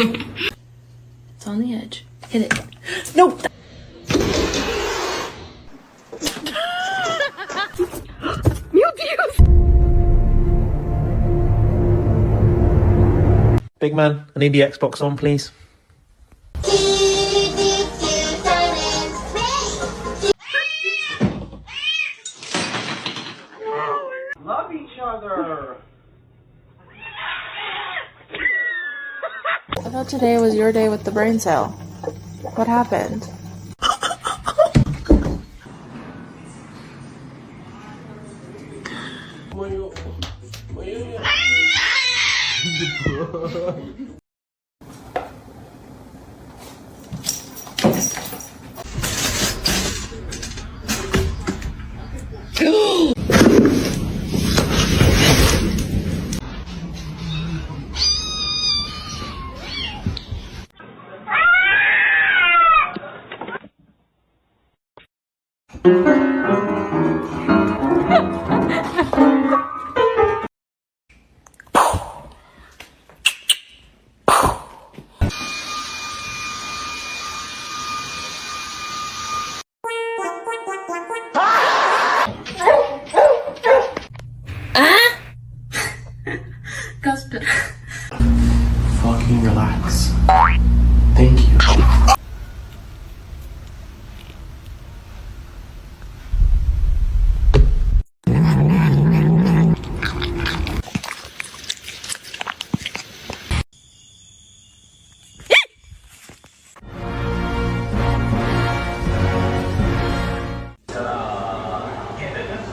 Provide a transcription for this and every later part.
It's on the edge. Hit it. No! Big man, I need the Xbox on, please. Love each other. I thought today was your day with the brain cell. What happened? Fucking relax. Thank you.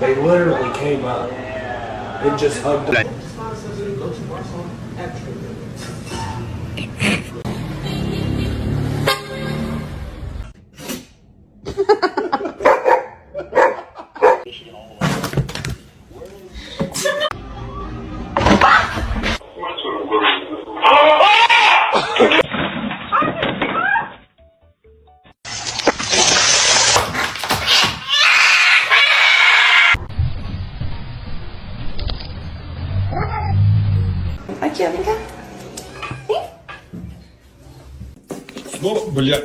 They literally came up and just hugged him. Aquí, amiga. Ну, бля.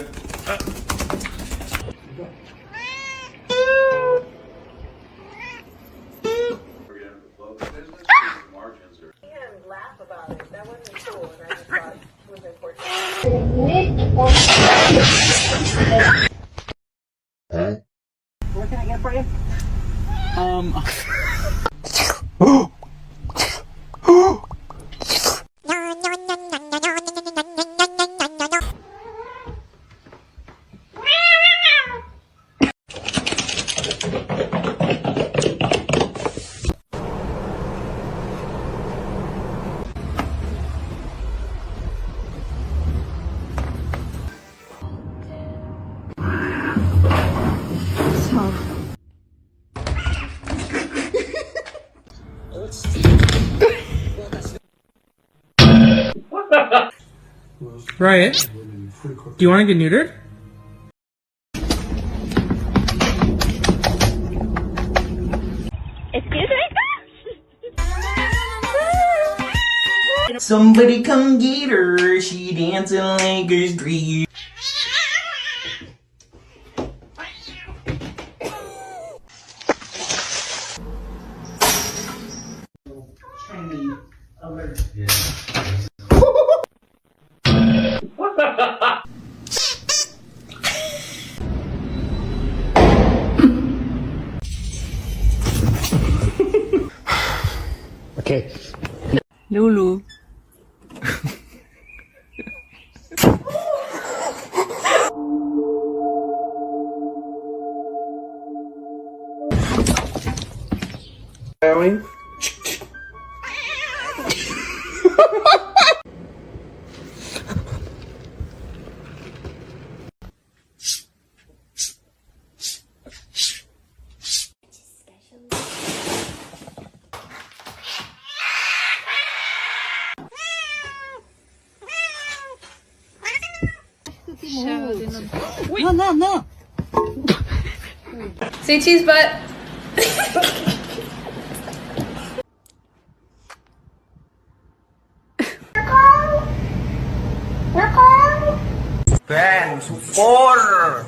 What can I get for you? Riot, do you want to get neutered? Excuse me? Somebody come get her, she dancing like a street. Okay. Lulu. Going. No. Say cheese butt. Ben, support!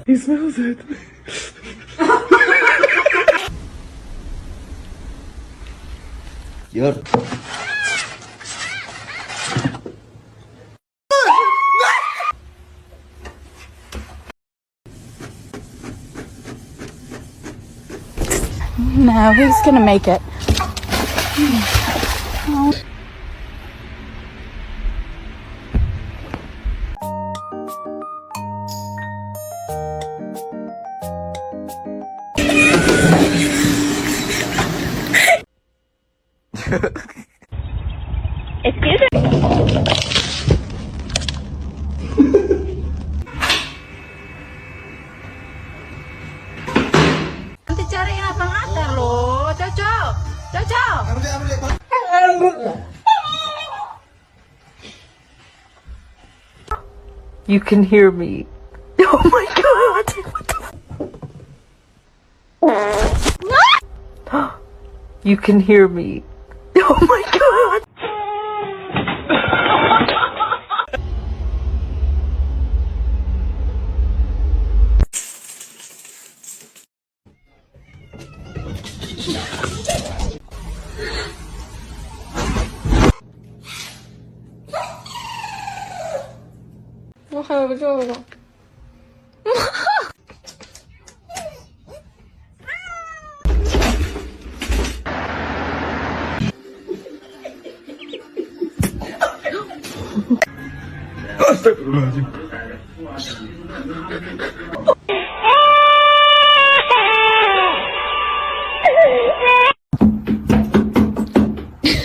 He smells it. Yur. No, he's gonna make it. Excuse me. Nanti cariin abang Atar loh, Cocok, Cocok. You can hear me. Oh my god! What the? You can hear me. Oh my god!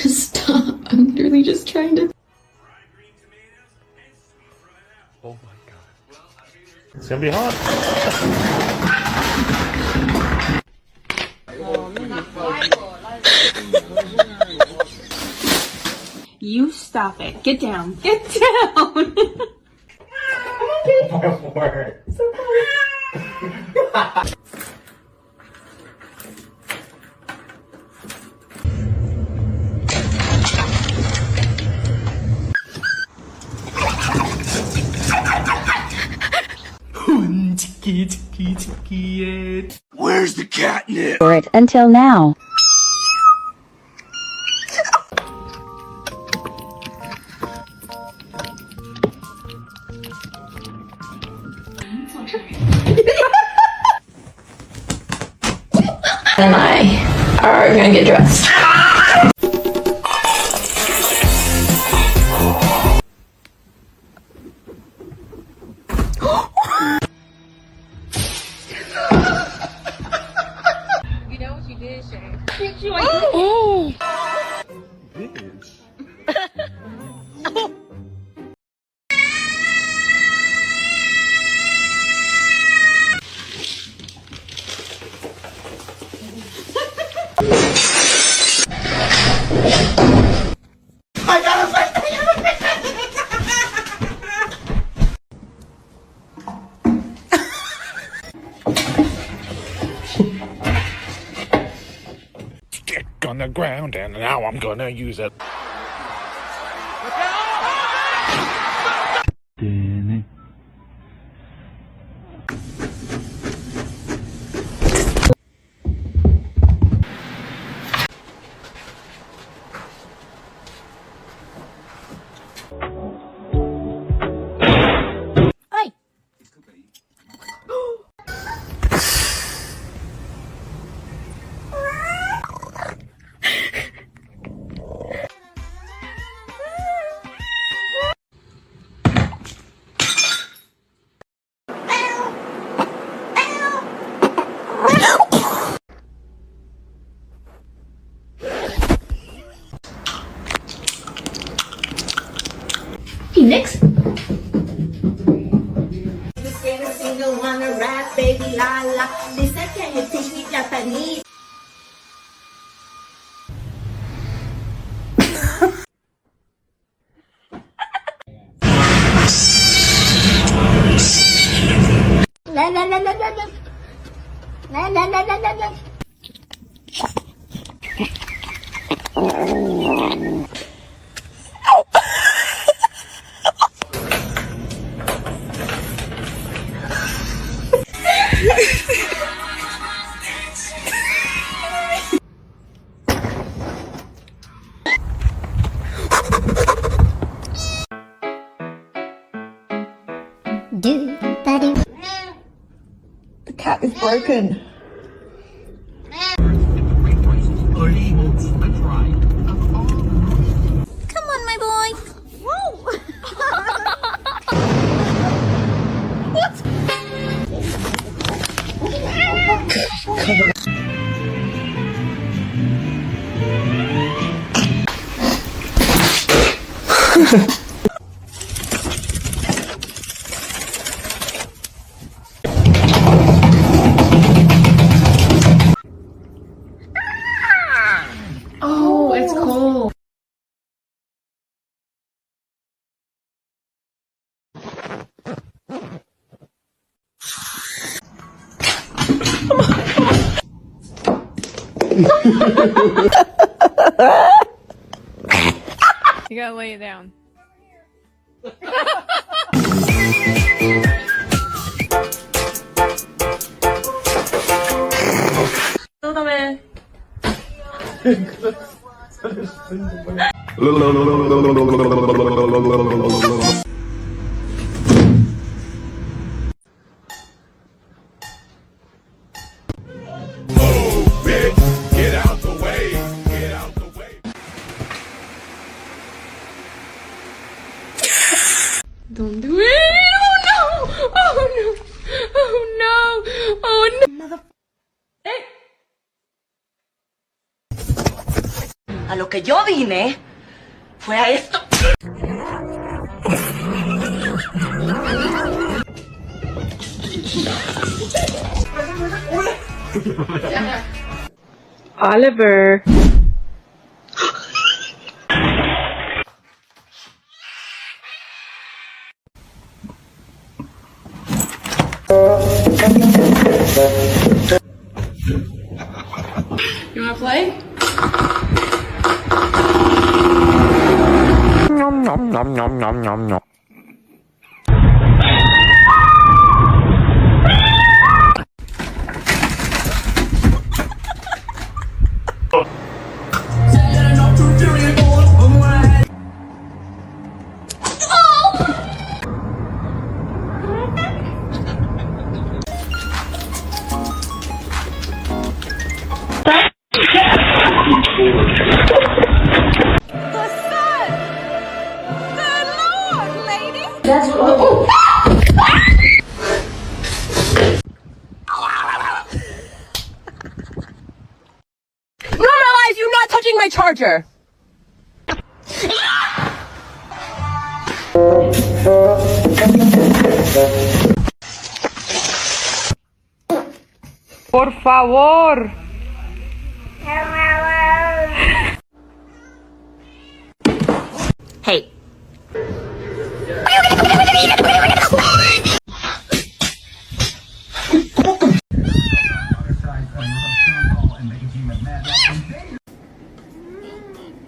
Stop. I'm literally just trying to. Oh my god. It's gonna be hot. You stop it. Get down. Get down. My word. Where's the catnip? For it until now. And I are gonna get dressed. You know what you did, Shane? Bitch. Stick on the ground, and now I'm gonna use it. Okay, next. Single wanna rap, baby la la. Listen, can you teach me Japanese? The cat is broken. Come on, my boy. Whoa. Oh, it's cold. You gotta lay it down. Get out the way. Get out the way. Don't do it. Oh no. Oh no. Oh no. Oh no. A lo que yo vine fue a esto. Oliver. You wanna play? Nom nom nom nom nom nom nom. Normalize you not touching my charger. Por favor. Hey.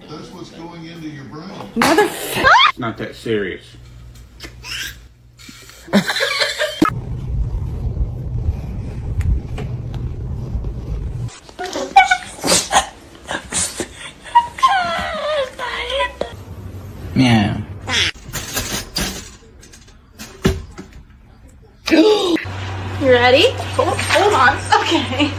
That's what's going into your brain. It's not that serious. Meow. You ready? Hold on. Okay.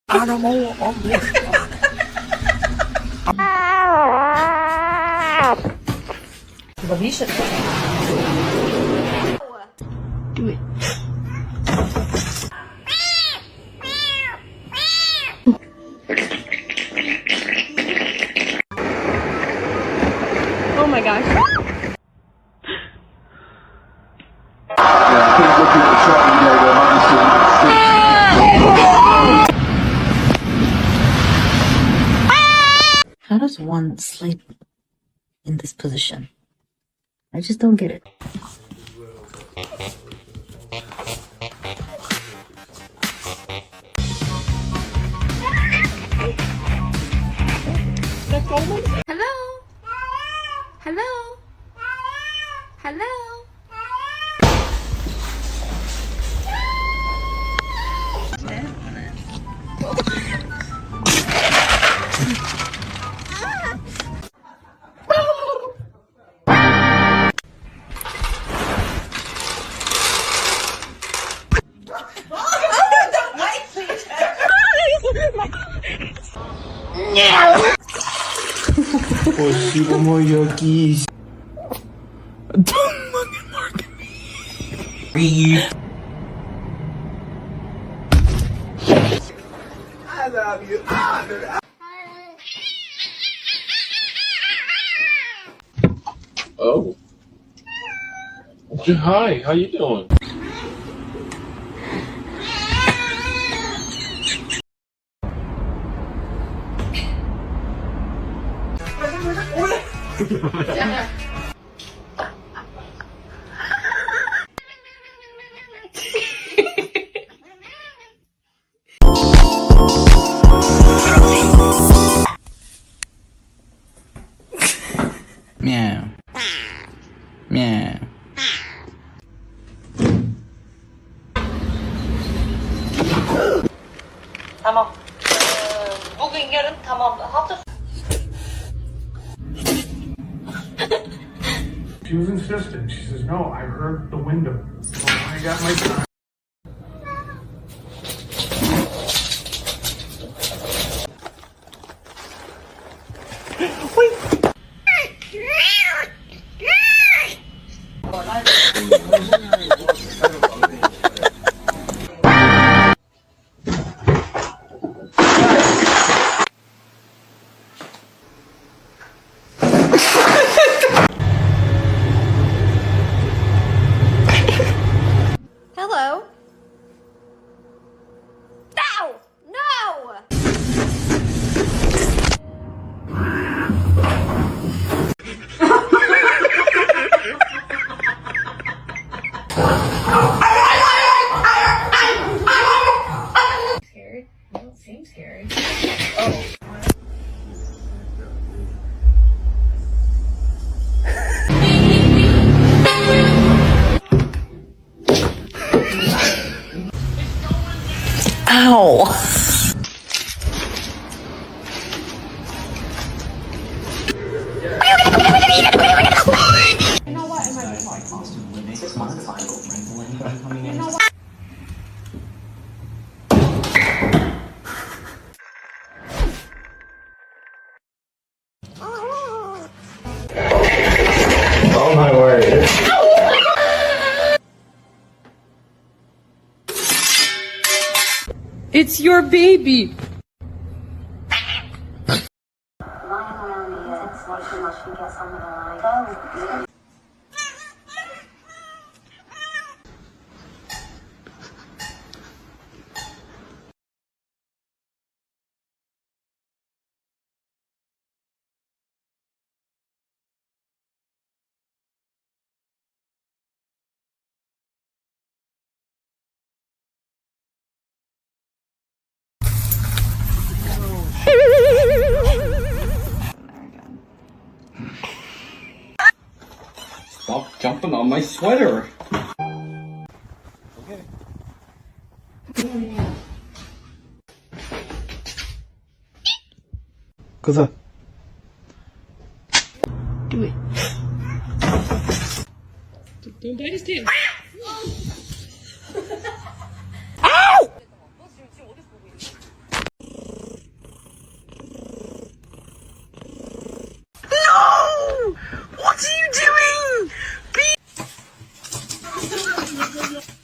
Animal on the Do it. does one sleep in this position? I just don't get it. Hello? Hello? Hello? Спасибо, моя кисть. I love you. Oh. Hi, how you doing? Meow. Meow. Tamam. Bugün yarın tamam. Hafta She was insistent. She says, no, I heard the window. I got my time. Hello? No! No! Scared? You don't seem scared. Ow! Oh my word. It's your baby! Stop jumping on my sweater. Cata. Don't bite his tail.